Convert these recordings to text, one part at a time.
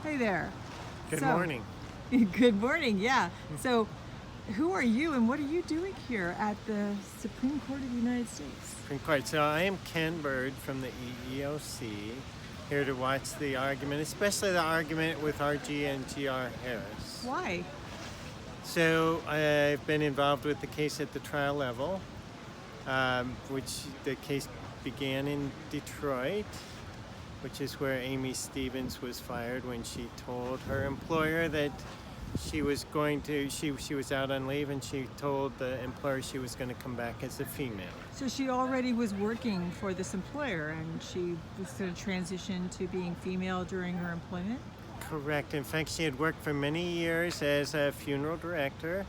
Hey there. Good So, morning. good morning. Yeah. So, who are you and what are you doing here at the Supreme Court of the United States? Supreme Court. So I am Ken Bird from the EEOC, here to watch the argument, especially the argument with RG and GR Harris. Why? So I've been involved with the case at the trial level, which the case began in Detroit, which is where Aimee Stephens was fired when she told her employer that she was out on leave, and she told the employer she was going to come back as a female. So she already was working for this employer and she was going to transition to being female during her employment? Correct. In fact, she had worked for many years as a funeral director.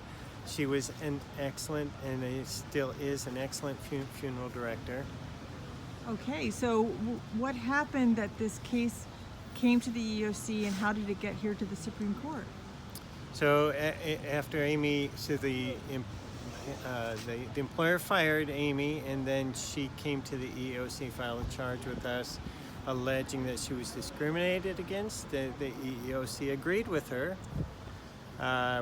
She was an excellent, and still is an excellent funeral director. Okay, so what happened that this case came to the EEOC and how did it get here to the Supreme Court? So after Aimee, the employer fired Aimee, and then she came to the EEOC, filed a charge with us, alleging that she was discriminated against. The EEOC agreed with her.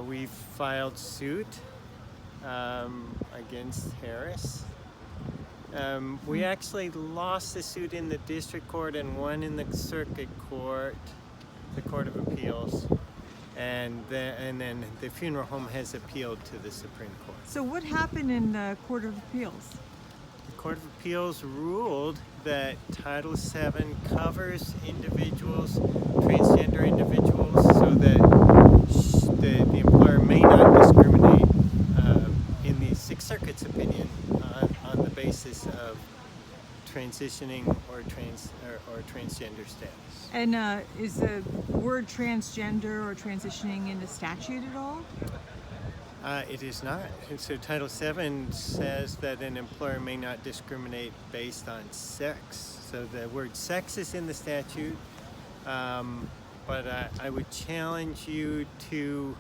We filed suit against Harris. We actually lost the suit in the district court and won in the circuit court, the Court of Appeals. And then the funeral home has appealed to the Supreme Court. So what happened in the Court of Appeals? The Court of Appeals ruled that Title VII covers individuals, transgender individuals, so that the employer may not discriminate in the Sixth Circuit's opinion on the basis of transitioning or transgender status. And is the word transgender or transitioning in the statute at all? It is not. And so Title VII says that an employer may not discriminate based on sex. So the word sex is in the statute, but I would challenge you to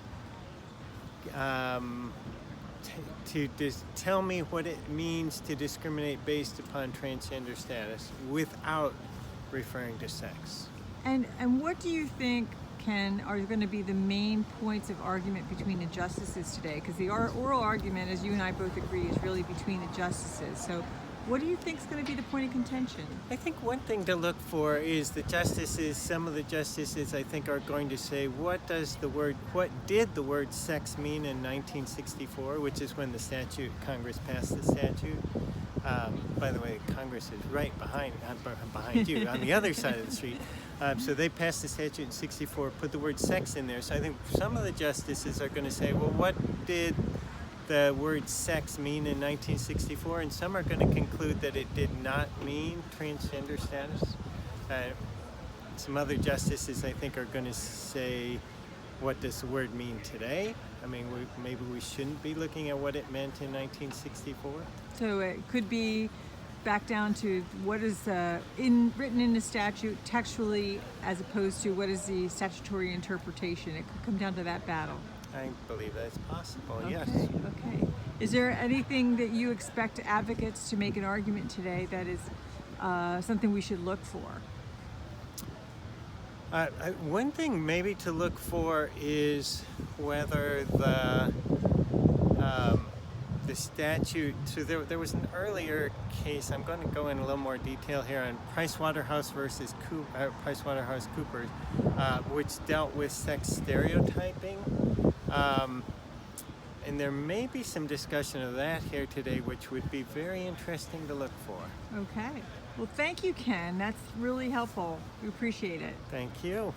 tell me what it means to discriminate based upon transgender status without referring to sex. And what do you think, Ken, are going to be the main points of argument between the justices today? Because the oral argument, as you and I both agree, is really between the justices. So what do you think is going to be the point of contention? I think one thing to look for is some of the justices I think are going to say, what did the word sex mean in 1964, which is when Congress passed the statute. By the way, Congress is right behind you, on the other side of the street. So they passed the statute in 64, put the word sex in there. So I think some of the justices are going to say, well, what did the word sex mean in 1964? And some are going to conclude that it did not mean transgender status. Some other justices, I think, are going to say, what does the word mean today? I mean, maybe we shouldn't be looking at what it meant in 1964. So it could be back down to what is written in the statute textually as opposed to what is the statutory interpretation. It could come down to that battle. I believe that's possible, Okay, yes. okay. Is there anything that you expect advocates to make an argument today that is something we should look for? One thing maybe to look for is whether the statute. So there was an earlier case. I'm going to go in a little more detail here on PricewaterhouseCoopers, which dealt with sex stereotyping. And there may be some discussion of that here today, which would be very interesting to look for. Okay. Well, thank you, Ken. That's really helpful. We appreciate it. Thank you.